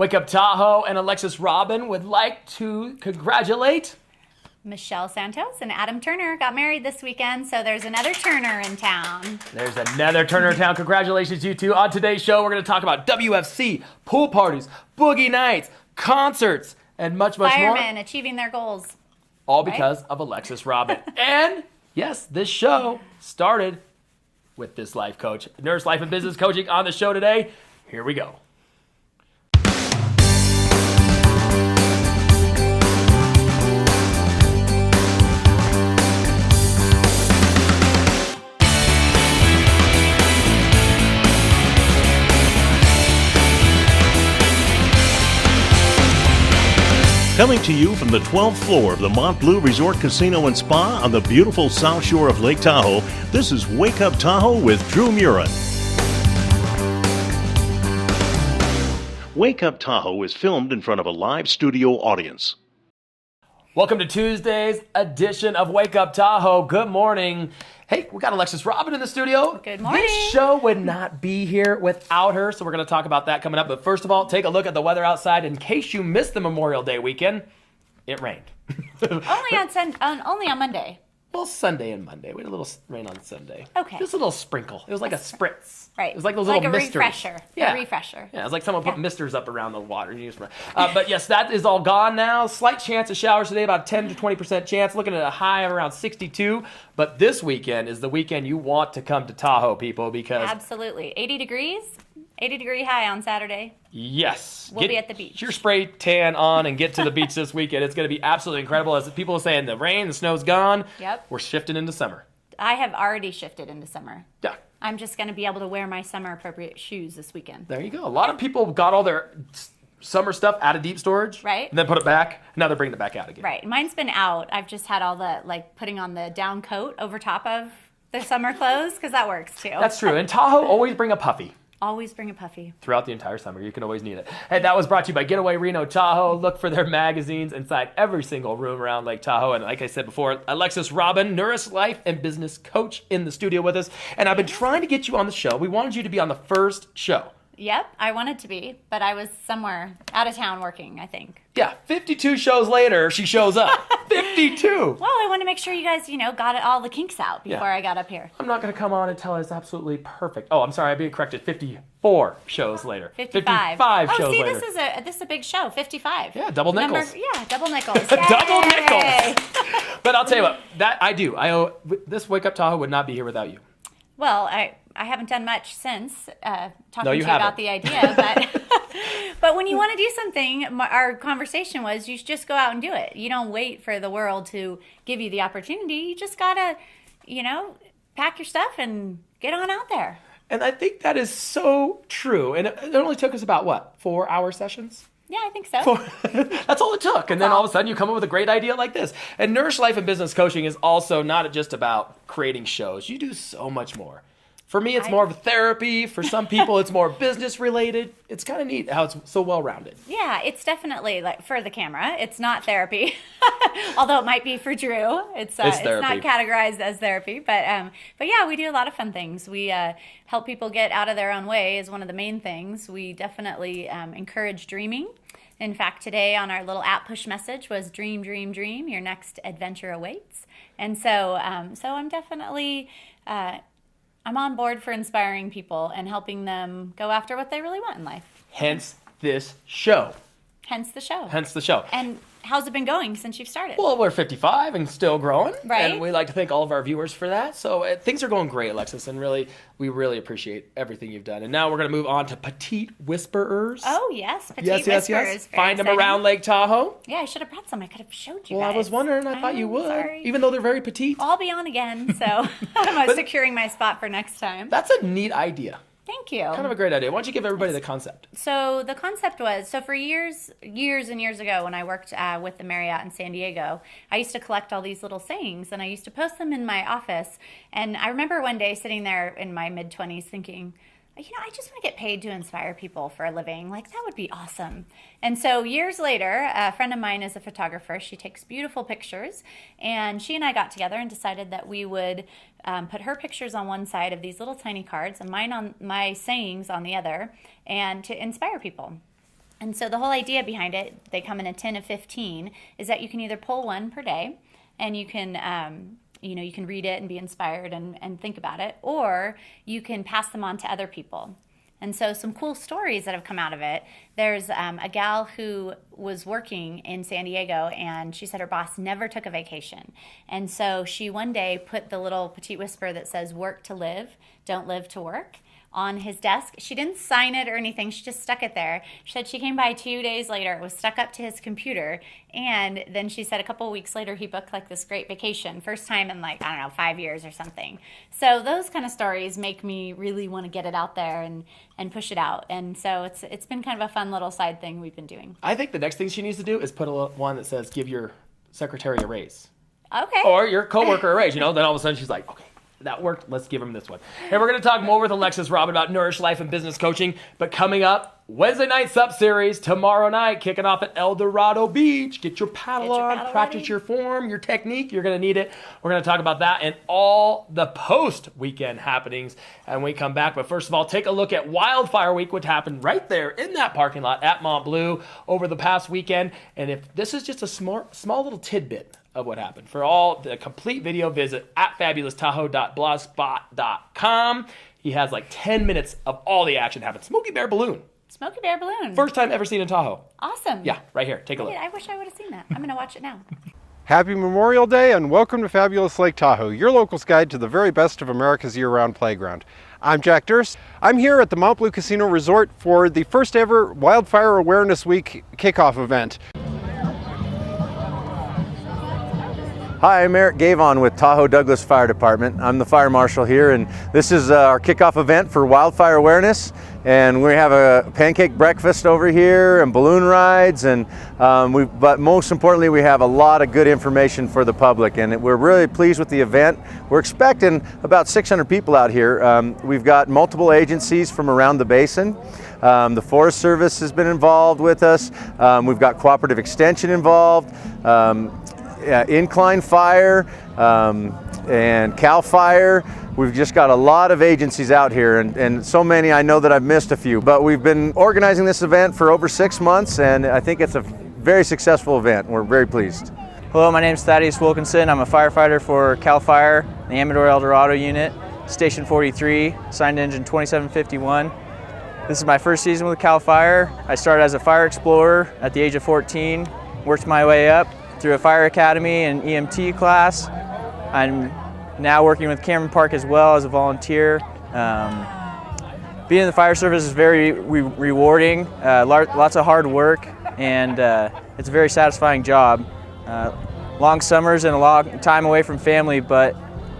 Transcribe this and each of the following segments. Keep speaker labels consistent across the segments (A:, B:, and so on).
A: Wake Up Tahoe and Alexis Robin would like to congratulate
B: Michelle Santos and Adam Turner got married this weekend, so there's another Turner in town.
A: There's another Turner in town. Congratulations, you two. On today's show, we're going to talk about WFC, pool parties, boogie nights, concerts, and much more.
B: Firemen achieving their goals.
A: All because of Alexis Robin. And yes, this show started with this life coach. Nurse Life and Business Coaching on the show today. Here we go.
C: Coming to you from the 12th floor of the Mont Bleu Resort Casino and Spa on the beautiful south shore of Lake Tahoe, this is Wake Up Tahoe with Dreu Murin. Wake Up Tahoe is filmed in front of a live studio audience.
A: Welcome to Tuesday's edition of Wake Up Tahoe. Good morning. Hey, we got Alexis Robin in the studio.
B: Good morning.
A: This show would not be here without her, so we're going to talk about that coming up. But first of all, take a look at the weather outside. In case you missed the Memorial Day weekend, it rained.
B: Only on Monday.
A: Well, Sunday and Monday. We had a little rain on Sunday.
B: Okay.
A: Just a little sprinkle. It was like a spritz.
B: Right.
A: It was like those little misters.
B: Refresher.
A: Yeah.
B: A refresher.
A: Yeah, it was like someone put misters up around the water. But yes, that is all gone now. Slight chance of showers today, about 10 to 20% chance. Looking at a high of around 62. But this weekend is the weekend you want to come to Tahoe, people, because...
B: Absolutely. 80 degrees. 80-degree high on Saturday.
A: Yes.
B: We'll be at the beach.
A: Get your spray tan on and get to the beach this weekend. It's going to be absolutely incredible. As people are saying, the rain, the snow's gone.
B: Yep.
A: We're shifting into summer.
B: I have already shifted into summer.
A: Yeah.
B: I'm just going to be able to wear my summer-appropriate shoes this weekend.
A: There you go. A lot of people got all their summer stuff out of deep storage.
B: Right.
A: And then put it back. Now they're bringing it back out again.
B: Right. Mine's been out. I've just had all the, putting on the down coat over top of the summer clothes, because that works, too.
A: That's true. And Tahoe, always bring a puffy.
B: Always bring a puffy.
A: Throughout the entire summer. You can always need it. Hey, that was brought to you by Getaway Reno Tahoe. Look for their magazines inside every single room around Lake Tahoe. And like I said before, Alexis Robin, Nourish Life and Business Coach in the studio with us. And I've been trying to get you on the show. We wanted you to be on the first show.
B: Yep, I wanted to be, but I was somewhere out of town working, I think.
A: Yeah, 52 shows later, she shows up. 52!
B: Well, I want to make sure you guys, got all the kinks out before I got up here.
A: I'm not going to come on and tell us absolutely perfect. Oh, I'm sorry, I'd be corrected. 54 shows later.
B: 55.
A: 55 shows
B: see,
A: later.
B: this is a big show. 55.
A: Yeah, double nickels.
B: Double nickels.
A: Double
B: Yay!
A: nickels! But I'll tell you what, that I do. This Wake Up Tahoe would not be here without you.
B: Well, I haven't done much since talking to you
A: haven't.
B: about the idea, but but when you want to do something, our conversation was you should just go out and do it. You don't wait for the world to give you the opportunity. You just gotta, pack your stuff and get on out there.
A: And I think that is so true. And it only took us about, 4-hour sessions?
B: Yeah, I think so.
A: That's all it took. And then all of a sudden you come up with a great idea like this. And Nourish Life and Business Coaching is also not just about creating shows. You do so much more. For me, it's more of a therapy. For some people, it's more business related. It's kind of neat how it's so well-rounded.
B: Yeah, it's definitely for the camera. It's not therapy, although it might be for Dreu. It's not categorized as therapy, but yeah, we do a lot of fun things. We help people get out of their own way is one of the main things. We definitely encourage dreaming. In fact, today on our little app push message was dream, dream, dream. Your next adventure awaits. And so I'm definitely. I'm on board for inspiring people and helping them go after what they really want in life.
A: Hence this show.
B: Hence the show.
A: Hence the show.
B: And how's it been going since you've started?
A: Well, we're 55 and still growing.
B: Right.
A: And we like to thank all of our viewers for that. So things are going great, Alexis, and we really appreciate everything you've done. And now we're going to move on to Petite Whisperers.
B: Oh, yes. Petite Whisperers.
A: Yes. Find them around Lake Tahoe.
B: Yeah, I should have brought some. I could have showed you
A: guys. Well, I was wondering. I thought you would.
B: Sorry.
A: Even though they're very petite.
B: I'll be on again, so I'm securing my spot for next time.
A: That's a neat idea.
B: Thank you.
A: Kind of a great idea. Why don't you give everybody the concept?
B: So the concept was, for years and years ago when I worked with the Marriott in San Diego, I used to collect all these little sayings and I used to post them in my office. And I remember one day sitting there in my mid-20s thinking, I just want to get paid to inspire people for a living. That would be awesome. And so years later, a friend of mine is a photographer. She takes beautiful pictures. And she and I got together and decided that we would put her pictures on one side of these little tiny cards and my sayings on the other, and to inspire people. And so the whole idea behind it, they come in a tin of 15, is that you can either pull one per day, and you can you can read it and be inspired and think about it, or you can pass them on to other people. And so some cool stories that have come out of it. There's a gal who was working in San Diego, and she said her boss never took a vacation. And so she one day put the little petite whisper that says, "Work to live, don't live to work," on his desk. She didn't sign it or anything. She just stuck it there. She said she came by 2 days later. It was stuck up to his computer. And then she said a couple of weeks later, he booked like this great vacation. First time in 5 years or something. So those kind of stories make me really want to get it out there and push it out. And so it's been kind of a fun little side thing we've been doing.
A: I think the next thing she needs to do is put one that says, "Give your secretary a raise."
B: Okay.
A: Or your coworker a raise. Then all of a sudden she's like, okay, that worked. Let's give him this one. And we're going to talk more with Alexis Robin about Nourish life and business coaching. But coming up, Wednesday night Sup Series tomorrow night, kicking off at El Dorado Beach. Get your paddle on, practice your form, your technique. You're going to need it. We're going to talk about that and all the post-weekend happenings and we come back. But first of all, take a look at Wildfire Week, which happened right there in that parking lot at Mont Bleu over the past weekend. And if this is just a small little tidbit of what happened. For all the complete video, visit at fabuloustahoe.blogspot.com. He has 10 minutes of all the action happened. Smokey Bear Balloon.
B: Smokey Bear Balloon.
A: First time ever seen in Tahoe.
B: Awesome.
A: Yeah, right here. Take a look.
B: I wish I would have seen that. I'm going to watch it now.
D: Happy Memorial Day and welcome to Fabulous Lake Tahoe, your local's guide to the very best of America's year-round playground. I'm Jack Durst. I'm here at the Mont Bleu Casino Resort for the first ever Wildfire Awareness Week kickoff event.
E: Hi, I'm Erik with Tahoe Douglas Fire Department. I'm the fire marshal here, and this is our kickoff event for wildfire awareness. And we have a pancake breakfast over here and balloon rides, and but most importantly, we have a lot of good information for the public, and we're really pleased with the event. We're expecting about 600 people out here. We've got multiple agencies from around the basin. The Forest Service has been involved with us. We've got Cooperative Extension involved. Incline Fire and CAL FIRE. We've just got a lot of agencies out here, and so many I know that I've missed a few. But we've been organizing this event for over 6 months, and I think it's a very successful event. We're very pleased.
F: Hello, my name is Thaddeus Wilkinson. I'm a firefighter for CAL FIRE, the Amador El Dorado unit, Station 43, signed engine 2751. This is my first season with CAL FIRE. I started as a fire explorer at the age of 14, worked my way up through a fire academy and EMT class. I'm now working with Cameron Park as well as a volunteer. Being in the fire service is very rewarding, lots of hard work, and it's a very satisfying job. Long summers and a long time away from family, but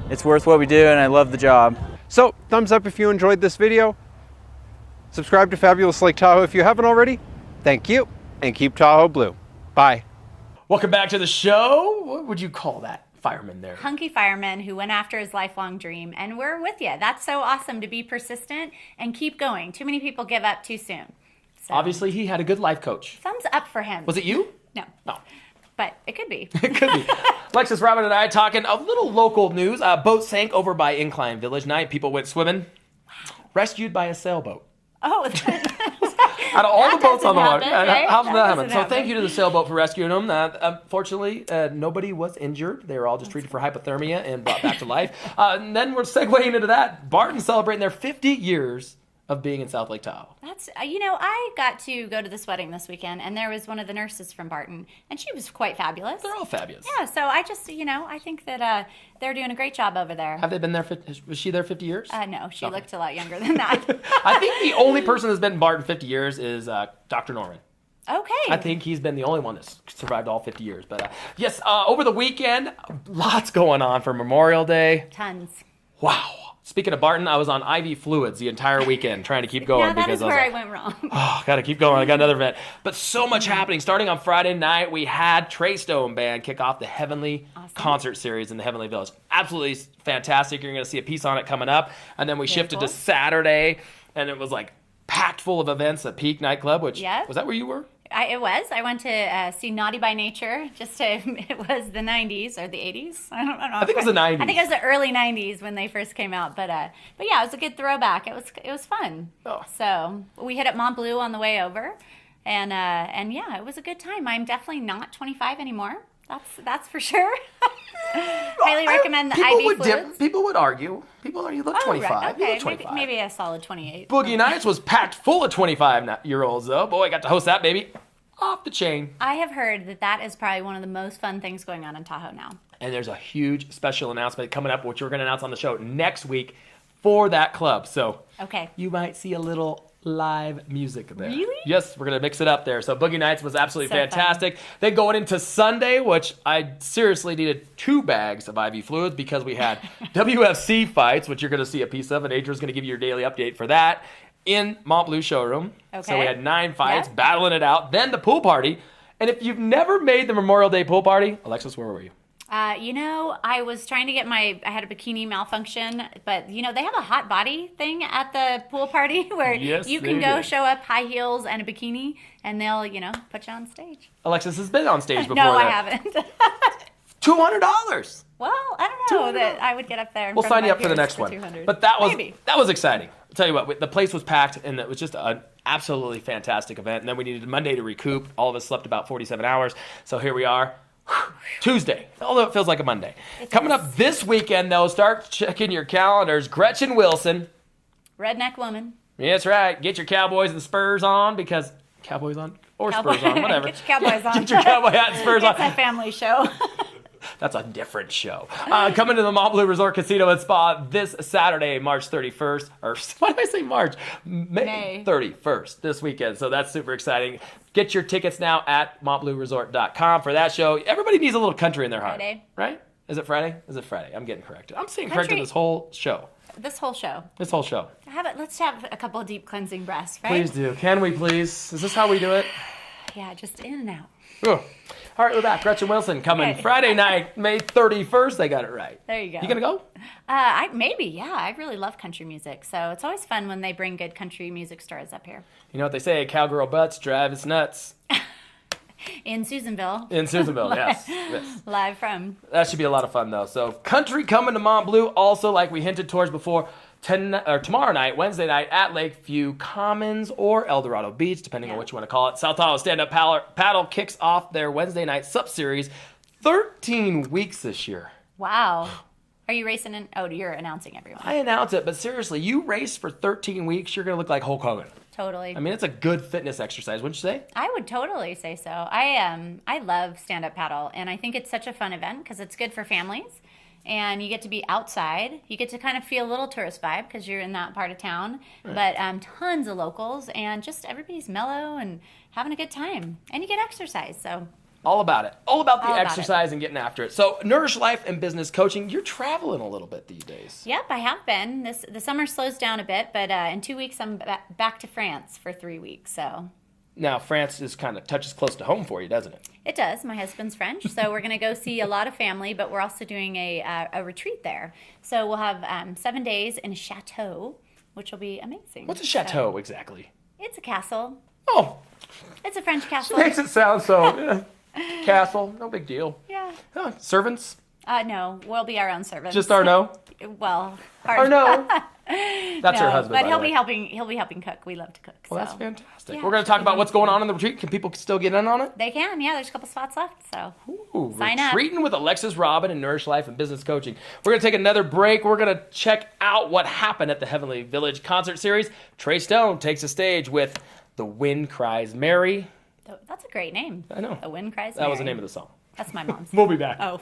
F: it's worth what we do, and I love the job.
D: So, thumbs up if you enjoyed this video. Subscribe to Fabulous Lake Tahoe if you haven't already. Thank you, and keep Tahoe blue. Bye.
A: Welcome back to the show. What would you call that fireman there?
B: Hunky fireman who went after his lifelong dream, and we're with you. That's so awesome to be persistent and keep going. Too many people give up too soon. So,
A: obviously, he had a good life coach.
B: Thumbs up for him.
A: Was it you?
B: No.
A: No.
B: But it could be.
A: It could be. Alexis, Robin, and I talking a little local news. Boat sank over by Incline Village. 9 people went swimming. Wow. Rescued by a sailboat.
B: Oh,
A: out of all the boats on the water.
B: Right?
A: How did that happen? So thank you to the sailboat for rescuing them. Unfortunately, nobody was injured. They were all just treated for hypothermia and brought back to life. And then we're segueing into that. Barton celebrating their 50 years of being in South Lake Tahoe.
B: That's, I got to go to this wedding this weekend, and there was one of the nurses from Barton, and she was quite fabulous.
A: They're all fabulous.
B: Yeah, so I just, I think that they're doing a great job over there.
A: Have they been there, was she there 50 years?
B: No, she looked a lot younger than that.
A: I think the only person that's been in Barton 50 years is Dr. Norman.
B: Okay.
A: I think he's been the only one that's survived all 50 years. But yes, over the weekend, lots going on for Memorial Day.
B: Tons.
A: Wow. Speaking of Barton, I was on IV fluids the entire weekend trying to keep going.
B: Yeah, that is where I went wrong.
A: Oh, got to keep going. I got another event. But so much happening. Starting on Friday night, we had Trey Stone Band kick off the Heavenly concert series in the Heavenly Village. Absolutely fantastic. You're going to see a piece on it coming up. And then we shifted to Saturday, and it was packed full of events at Peak Nightclub, which, was that where you were?
B: It was. I went to see Naughty by Nature. It was the 90s or the 80s. I don't know.
A: I think it was the 90s.
B: I think it was the early 90s when they first came out. But yeah, it was a good throwback. It was fun. Oh. So we hit up Mont Bleu on the way over. And yeah, it was a good time. I'm definitely not 25 anymore. That's for sure. Highly recommend the IV fluids.
A: People would argue. You look 25.
B: Right. Okay,
A: you look 25.
B: Maybe a solid 28.
A: Boogie Nights was packed full of 25-year-olds, though. Boy, I got to host that baby. Off the chain.
B: I have heard that is probably one of the most fun things going on in Tahoe now.
A: And there's a huge special announcement coming up, which we're going to announce on the show next week for that club. So you might see a little live music there.
B: Really?
A: Yes, we're going to mix it up there. So Boogie Nights was absolutely fantastic. Then going into Sunday, which I seriously needed 2 bags of IV fluids because we had WFC fights, which you're going to see a piece of, and Adrian's going to give you your daily update for that in Mont Bleu showroom. Okay. So we had 9 fights, battling it out. Then the pool party. And if you've never made the Memorial Day pool party, Alexis, where were you?
B: I was trying to get I had a bikini malfunction, but, they have a hot body thing at the pool party where you can go show up high heels and a bikini, and they'll, put you on stage.
A: Alexis has been on stage before.
B: No, I haven't.
A: $200.
B: Well, I don't know that I would get up there.
A: We'll sign you up for the next one. But that was exciting. I'll tell you what, the place was packed, and it was just an absolutely fantastic event. And then we needed Monday to recoup. All of us slept about 47 hours. So here we are. Tuesday, although it feels like a Monday. Coming up this weekend, though, start checking your calendars. Gretchen Wilson.
B: Redneck woman.
A: Yeah, that's right. Get your Cowboys and Spurs on because Cowboys on or Spurs on, whatever.
B: Get your Cowboys on.
A: Get your cowboy hat and Spurs on.
B: It's a family show.
A: That's a different show. Coming to the Mont Bleu Resort Casino and Spa this Saturday, March 31st. Or why did I say March? May 31st, this weekend. So that's super exciting. Get your tickets now at montblueresort.com for that show. Everybody needs a little country in their heart.
B: Friday.
A: Right? Is it Friday? Is it Friday? I'm getting corrected. I'm saying corrected this whole show.
B: This whole show. Let's have a couple of deep cleansing breaths, right?
A: Please do. Can we please? Is this how we do it?
B: Yeah, just in and out.
A: Ugh. All right, we're back. Gretchen Wilson coming Friday night, May 31st. I got it right.
B: There you go.
A: You gonna go?
B: Maybe, yeah. I really love country music, so it's always fun when they bring good country music stars up here.
A: You know what they say? Cowgirl butts drive us nuts.
B: In Susanville.
A: Yes.
B: Live from.
A: That should be a lot of fun, though. So, country coming to Mont Bleu. Also, like we hinted towards before, tomorrow night, Wednesday night, at Lakeview Commons or El Dorado Beach, depending on what you want to call it. South Tahoe Stand-Up Paddle kicks off their Wednesday night sub-series. 13 weeks this year.
B: Wow. Are you racing in? Oh, you're announcing everyone.
A: I announce it, but seriously, you race for 13 weeks, you're going to look like Hulk Hogan.
B: Totally.
A: I mean, it's a good fitness exercise, wouldn't you say?
B: I would totally say so. I love stand-up paddle, and I think it's such a fun event because it's good for families, and you get to be outside. You get to kind of feel a little tourist vibe because you're in that part of town, but tons of locals, and just everybody's mellow and having a good time, and you get exercise, so...
A: All about it. All about the exercise and getting after it. So, Nourish Life and Business Coaching, you're traveling a little bit these days.
B: Yep, I have been. The summer slows down a bit, but in 2 weeks I'm back to France for 3 weeks. So
A: now France is kind of touches close to home for you, doesn't it?
B: It does. My husband's French, so we're going to go see a lot of family, but we're also doing a retreat there. So we'll have 7 days in a chateau, which will be amazing.
A: What's a chateau exactly?
B: It's a castle.
A: Oh,
B: it's a French castle.
A: Makes it sound so. Castle, no big deal.
B: Yeah.
A: Servants?
B: No, we'll be our own servants.
A: Just Arnaud?
B: Well,
A: Arnaud. That's her husband.
B: But he'll be helping cook. We love to cook.
A: Well, that's fantastic. Yeah, we're going to talk about what's going on in the retreat. Can people still get in on it?
B: They can. Yeah, there's a couple spots left. So
A: sign up. Retreating with Alexis Robin and Nourish Life and Business Coaching. We're going to take another break. We're going to check out what happened at the Heavenly Village concert series. Trey Stone takes the stage with The Wind Cries Mary.
B: That's a great name.
A: I know.
B: The Wind Cries
A: Mary. That was the name of the song.
B: That's my mom's.
A: We'll be back.
B: Oh.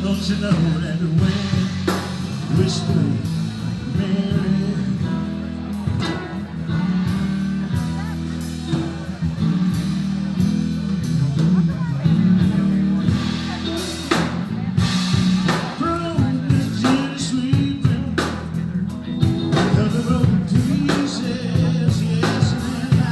G: Don't you know that the wind whispers Mary? From the gin sleeping, of the road to pieces, yes and I.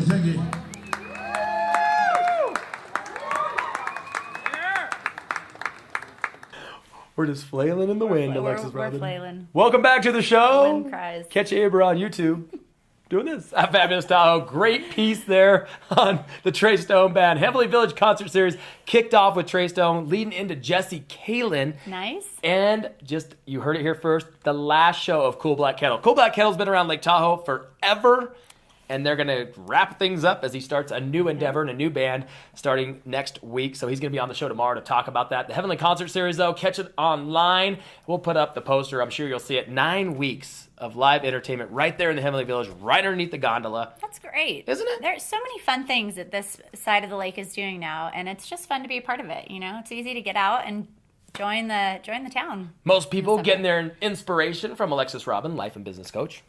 G: Thank you.
A: We're just flailing in the wind, Alexis
B: We're
A: Robin.
B: flailing.
A: Welcome back to the show.
B: Wind cries.
A: Catch Aber on YouTube. Doing this at Fabulous Tahoe. Great piece there on the Trey Stone Band. Heavenly Village Concert Series kicked off with Trey Stone, leading into Jesse Kalin.
B: Nice.
A: And just, you heard it here first, the last show of Cool Black Kettle. Cool Black Kettle's been around Lake Tahoe forever, and they're going to wrap things up as he starts a new endeavor and a new band starting next week. So he's going to be on the show tomorrow to talk about that. The Heavenly Concert Series, though, catch it online. We'll put up the poster. I'm sure you'll see it. 9 weeks of live entertainment right there in the Heavenly Village, right underneath the gondola.
B: That's great.
A: Isn't it?
B: There's so many fun things that this side of the lake is doing now, and it's just fun to be a part of it. You know, it's easy to get out and join the town.
A: Most people getting their inspiration from Alexis Robin, life and business coach.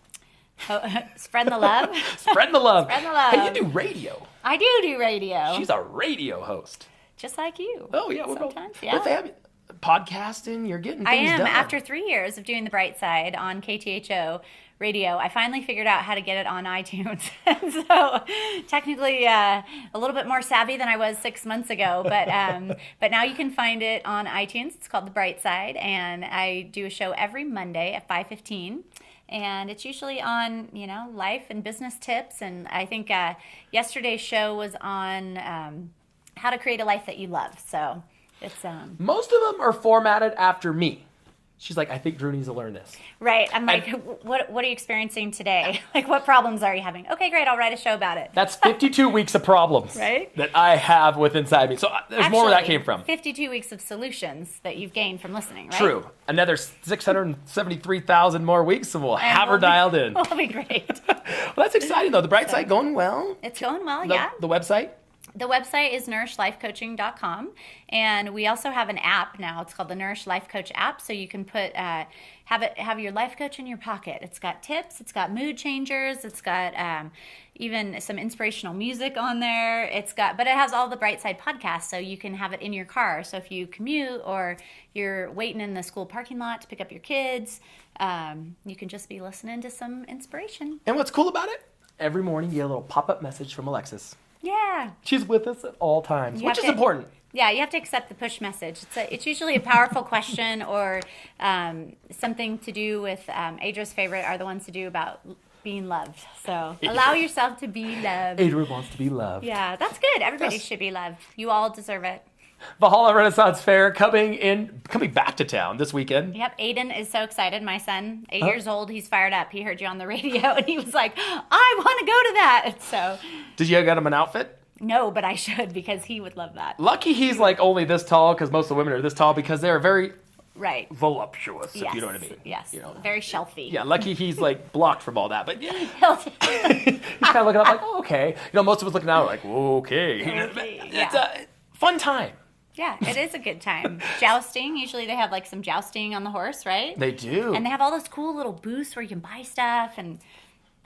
B: Spread the love.
A: Spread the love.
B: Spread the love.
A: Hey, you do radio.
B: I do radio.
A: She's a radio host.
B: Just like you.
A: Oh, yeah.
B: Sometimes,
A: We're podcasting, you're getting things done.
B: After 3 years of doing the Bright Side on KTHO radio, I finally figured out how to get it on iTunes. So technically a little bit more savvy than I was 6 months ago, but now you can find it on iTunes. It's called The Bright Side, and I do a show every Monday at 5:15. And it's usually on, life and business tips. And I think yesterday's show was on how to create a life that you love. So it's
A: most of them are formatted after me. She's like, I think Dreu needs to learn this.
B: Right. I'm like, what are you experiencing today? Like, what problems are you having? Okay, great. I'll write a show about it.
A: That's 52 weeks of problems
B: right?
A: that I have with inside me. So there's more where that came from.
B: 52 weeks of solutions that you've gained from listening, right?
A: True. Another 673,000 more weeks and we'll have her dialed in.
B: We'll be great.
A: Well, that's exciting, though. The bright side going well.
B: It's going well, yeah.
A: The website?
B: The website is nourishlifecoaching.com, and we also have an app now. It's called the Nourish Life Coach app, so you can put have your life coach in your pocket. It's got tips, it's got mood changers, it's got even some inspirational music on there. But it has all the Bright Side podcasts, so you can have it in your car. So if you commute or you're waiting in the school parking lot to pick up your kids, you can just be listening to some inspiration.
A: And what's cool about it? Every morning you get a little pop-up message from Alexis.
B: Yeah.
A: She's with us at all times, which is important.
B: Yeah, you have to accept the push message. It's usually a powerful question or something to do with Adra's favorite are the ones to do about being loved. So allow yourself to be loved.
A: Adra wants to be loved.
B: Yeah, that's good. Everybody should be loved. You all deserve it.
A: Valhalla Renaissance Fair coming back to town this weekend.
B: Yep, Aiden is so excited. My son, 8 years old, he's fired up. He heard you on the radio and he was like, I want to go to that. So,
A: did you get him an outfit?
B: No, but I should because he would love that.
A: Lucky he's like only this tall because most of the women are this tall because they're very voluptuous,
B: yes.
A: if you know what I mean.
B: Yes,
A: you know.
B: very shelfy.
A: Yeah, lucky he's like blocked from all that. But yeah, he's kind of looking up like, oh, okay. You know, most of us looking out like, okay. It's a fun time.
B: Yeah, it is a good time. Jousting, usually they have like some jousting on the horse, right?
A: They do.
B: And they have all those cool little booths where you can buy stuff and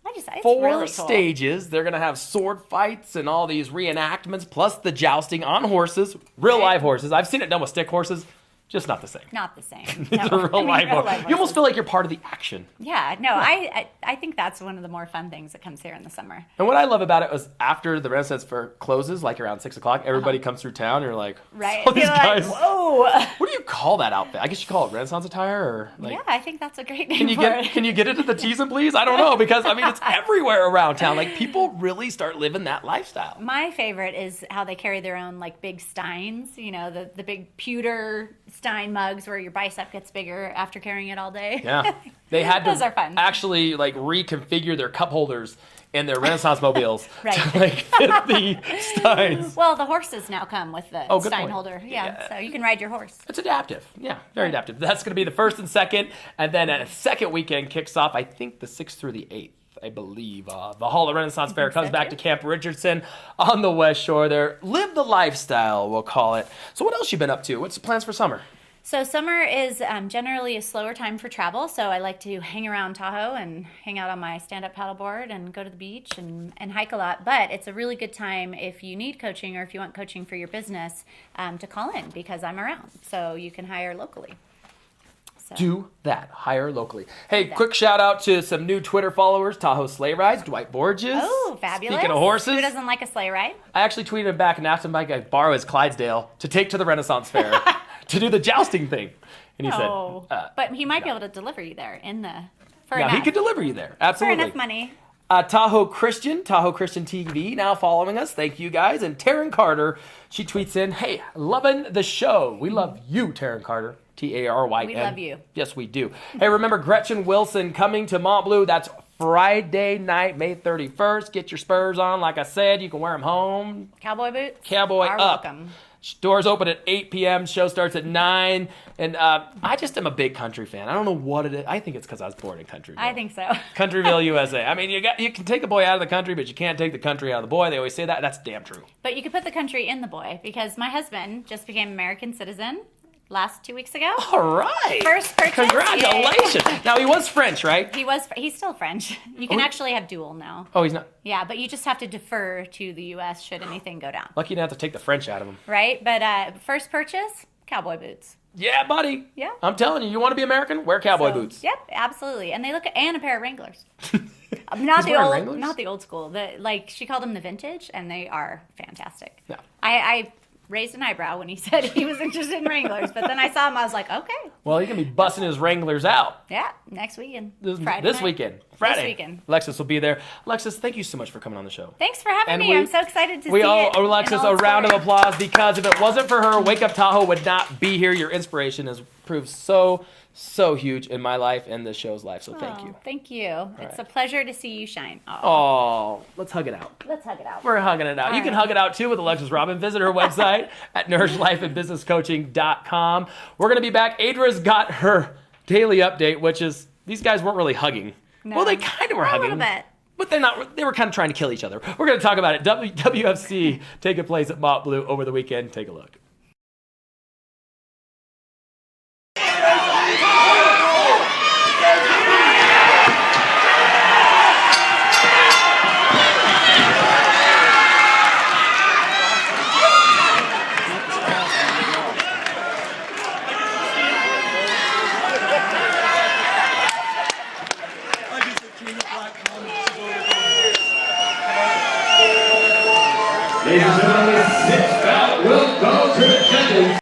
B: it's
A: 4
B: really cool.
A: stages. They're going to have sword fights and all these reenactments, plus the jousting on horses, real live horses. I've seen it done with stick horses. Just not the same.
B: Not the same.
A: It's a real life horse. You almost feel like you're part of the action.
B: Yeah, no, I think that's one of the more fun things that comes here in the summer.
A: And what I love about it was after the Renaissance Fair closes, like around 6 o'clock, everybody comes through town and you're like,
B: right.
A: These guys,
B: like, whoa.
A: What do you call that outfit? I guess you call it Renaissance attire or like.
B: Yeah, I think that's a great name it.
A: Can you get into the T's and please? I don't know because I mean it's everywhere around town. Like people really start living that lifestyle.
B: My favorite is how they carry their own like big steins, you know, the big pewter stein mugs where your bicep gets bigger after carrying it all day.
A: Yeah. They had
B: Those
A: to
B: are fun.
A: actually like reconfigure their cup holders in their Renaissance mobiles
B: right.
A: to like fit the steins.
B: Well, the horses now come with the stein
A: point.
B: holder. Yeah, so you can ride your horse.
A: It's adaptive. Yeah, very adaptive. That's going to be the first and second, and then a second weekend kicks off, I think, the 6th through the 8th. I believe. Valhalla Renaissance Fair comes back to Camp Richardson on the West Shore there. Live the lifestyle, we'll call it. So what else you been up to? What's the plans for summer?
B: So summer is generally a slower time for travel, so I like to hang around Tahoe and hang out on my stand-up paddleboard and go to the beach and hike a lot. But it's a really good time if you need coaching or if you want coaching for your business to call in because I'm around, so you can hire locally. So.
A: Do that. Hire locally. Hey, quick shout out to some new Twitter followers, Tahoe Sleigh Rides, Dwight Borges.
B: Oh, fabulous.
A: Speaking of horses.
B: Who doesn't like a sleigh ride?
A: I actually tweeted him back and asked him if I could borrow his Clydesdale to take to the Renaissance Fair to do the jousting thing. And he said,
B: but he might be able to deliver you there for
A: yeah,
B: enough.
A: he could deliver you there. Absolutely.
B: For enough money.
A: Tahoe Christian TV, now following us. Thank you guys. And Taryn Carter, she tweets in, hey, loving the show. We love you, Taryn Carter. Taryn.
B: We love you.
A: Yes, we do. Hey, remember Gretchen Wilson coming to Mont Bleu. That's Friday night, May 31st. Get your spurs on. Like I said, you can wear them home.
B: Cowboy boots?
A: Cowboy
B: are
A: up.
B: Welcome.
A: Doors open at 8 p.m. Show starts at 9. And I just am a big country fan. I don't know what it is. I think it's because I was born in Countryville.
B: I think so.
A: Countryville, USA. I mean, you can take a boy out of the country, but you can't take the country out of the boy. They always say that. That's damn true.
B: But you could put the country in the boy because my husband just became American citizen last 2 weeks ago.
A: All right.
B: First purchase.
A: Congratulations.
B: Yay.
A: Now, he was French, right?
B: He's still French. You can actually have dual now.
A: Oh, he's not?
B: Yeah, but you just have to defer to the U.S. should anything go down.
A: Lucky you didn't have to take the French out of him.
B: Right? But first purchase, cowboy boots.
A: Yeah, buddy.
B: Yeah.
A: I'm telling you, you want to be American? Wear cowboy boots.
B: Yep, absolutely. And they look and a pair of Wranglers. Not the old school. She called them the vintage, and they are fantastic.
A: Yeah.
B: I raised an eyebrow when he said he was interested in Wranglers, but then I saw him, I was like, okay.
A: Well, he can be busting his Wranglers out.
B: Yeah, next weekend.
A: This weekend. Friday.
B: This weekend.
A: Alexis will be there. Alexis, thank you so much for coming on the show.
B: Thanks for having me. I'm so excited to see
A: We
B: it.
A: owe Alexis a round of applause because if it wasn't for her, Wake Up Tahoe would not be here. Your inspiration has proved so huge in my life and this show's life, so thank you.
B: Thank you. It's a pleasure to see you shine.
A: Oh, let's hug it out.
B: Let's hug it out.
A: We're hugging it out. You can hug it out too with Alexis Robin. Visit her website at nourishlifeandbusinesscoaching.com. We're going to be back. Adra's got her daily update, which is these guys weren't really hugging.
B: No.
A: Well, they kind of were hugging.
B: A little bit.
A: But they're not. They were kind of trying to kill each other. We're going to talk about it. WFC taking place at Mont Bleu over the weekend. Take a look.
G: Ladies and gentlemen, this sixth bout will go to the judges.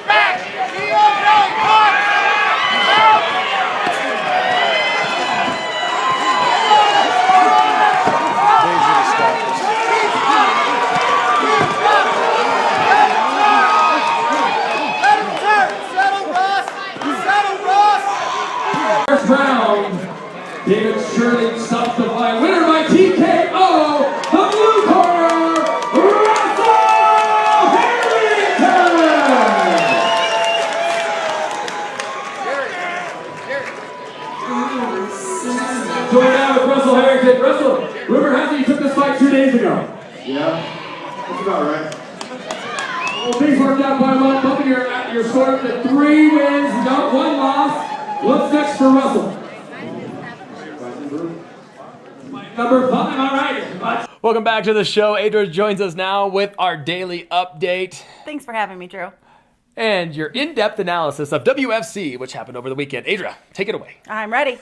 G: First round, David Shirley stops the fight. Winner by TKO, the blue corner, join now with Russell Harrington. Russell, rumor has it you took this fight 2 days ago. Yeah, that's about right. Well, things worked out quite well. Bumping your score up to 3 wins, not 1 loss. What's next for Russell? Number 5, all right.
A: Welcome back to the show. Adra joins us now with our daily update.
H: Thanks for having me, Drew.
A: And your in-depth analysis of WFC, which happened over the weekend. Adra, take it away.
H: I'm ready.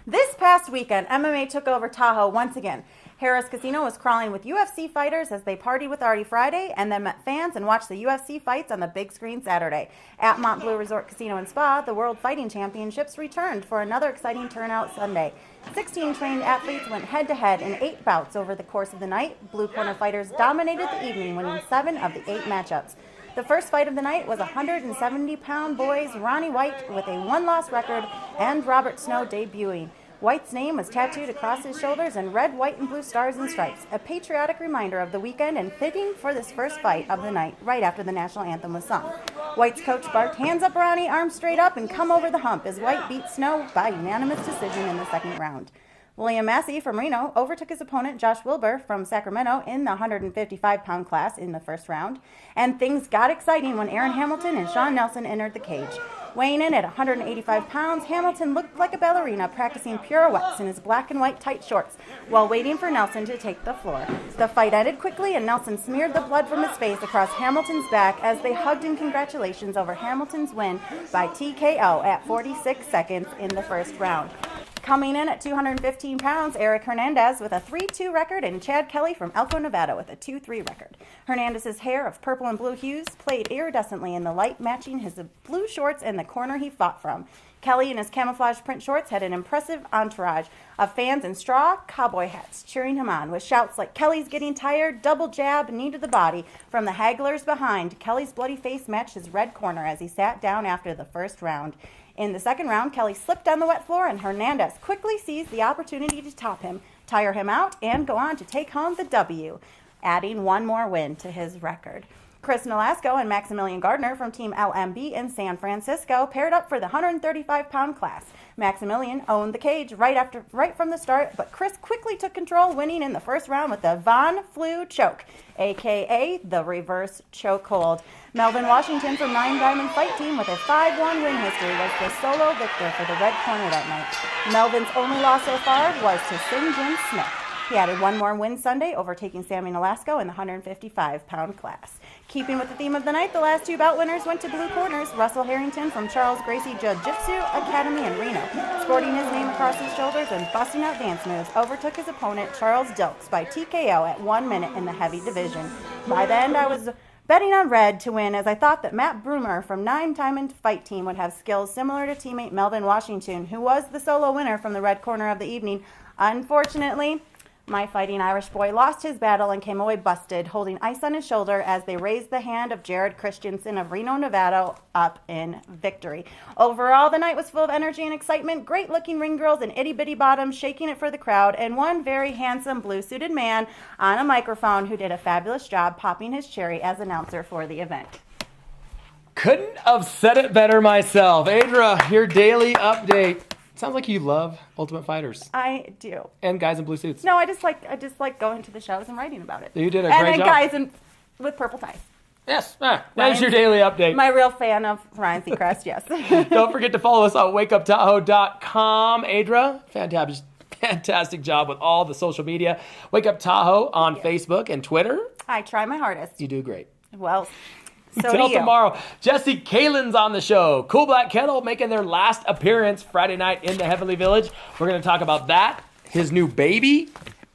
H: This past weekend, MMA took over Tahoe once again. Harris Casino was crawling with UFC fighters as they partied with Artie Friday and then met fans and watched the UFC fights on the big screen Saturday. At Mont Bleu Resort Casino and Spa, the World Fighting Championships returned for another exciting turnout Sunday. 16 trained athletes went head-to-head in 8 bouts over the course of the night. Blue corner fighters dominated the evening, winning 7 of the 8 matchups. The first fight of the night was 170-pound boys Ronnie Weidt with a 1-loss record and Robert Snow debuting. Weidt's name was tattooed across his shoulders in red, white, and blue stars and stripes, a patriotic reminder of the weekend and fitting for this first fight of the night, right after the national anthem was sung. Weidt's coach barked, "Hands up, Ronnie, arms straight up, and come over the hump," as Weidt beat Snow by unanimous decision in the second round. William Massey from Reno overtook his opponent Josh Wilbar from Sacramento in the 155-pound class in the first round, and things got exciting when Aaron Hamilton and Sean Nelson entered the cage. Weighing in at 185 pounds, Hamilton looked like a ballerina practicing pirouettes in his black and white tight shorts while waiting for Nelson to take the floor. The fight ended quickly and Nelson smeared the blood from his face across Hamilton's back as they hugged in congratulations over Hamilton's win by TKO at 46 seconds in the first round. Coming in at 215 pounds, Erik Hernandez with a 3-2 record and Chad Kelly from Elko, Nevada with a 2-3 record. Hernandez's hair of purple and blue hues played iridescently in the light, matching his blue shorts and the corner he fought from. Kelly in his camouflage print shorts had an impressive entourage of fans in straw cowboy hats cheering him on with shouts like "Kelly's getting tired," "double jab," "knee to the body" from the hagglers behind. Kelly's bloody face matched his red corner as he sat down after the first round. In the second round, Kelly slipped on the wet floor and Hernandez quickly seized the opportunity to top him, tire him out, and go on to take home the W, adding one more win to his record. Chris Nolasco and Maximillian Gardner from Team LMB in San Francisco paired up for the 135-pound class. Maximillian owned the cage right from the start, but Chris quickly took control, winning in the first round with the Von Flu choke, a.k.a. the reverse chokehold. Melvin Washington from Nine Diamond Fight Team with a 5-1 win history was the solo victor for the red corner that night. Melvin's only loss so far was to St. Jim Smith. He added one more win Sunday, overtaking Sammy Nolasco in the 155-pound class. Keeping with the theme of the night, the last 2 bout winners went to blue corners. Russell Harrington from Charles Gracie Jiu-Jitsu Academy in Reno, sporting his name across his shoulders and busting out dance moves, overtook his opponent Charles Dilks by TKO at 1 minute in the heavy division. By the end, I was Betting on red to win, as I thought that Matt Brumer from 9-time Fight Team would have skills similar to teammate Melvin Washington, who was the solo winner from the red corner of the evening. Unfortunately, my Fighting Irish boy lost his battle and came away busted, holding ice on his shoulder as they raised the hand of Jared Christansen of Reno, Nevada, up in victory. Overall, the night was full of energy and excitement, great-looking ring girls and itty-bitty bottoms shaking it for the crowd, and one very handsome blue-suited man on a microphone who did a fabulous job popping his cherry as announcer for the event.
A: Couldn't have said it better myself. Adra, your daily update. Sounds like you love Ultimate Fighters.
H: I do.
A: And guys in blue suits.
H: No, I just like going to the shows and writing about it.
A: You did a great job.
H: And then guys with purple ties.
A: Yes. That's your daily update.
H: My real fan of Ryan Seacrest, yes.
A: Don't forget to follow us on wakeuptahoe.com. Adra, fantastic job with all the social media. Wake Up Tahoe on Facebook and Twitter.
H: I try my hardest.
A: You do great.
H: Well, so
A: Till tomorrow. Jesse Kalin's on the show. Cool Black Kettle making their last appearance Friday night in the Heavenly Village. We're going to talk about that, his new baby,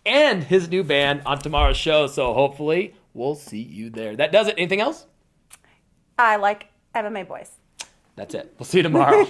A: and his new band on tomorrow's show. So hopefully we'll see you there. That does it. Anything else?
H: I like MMA boys.
A: That's it. We'll see you tomorrow.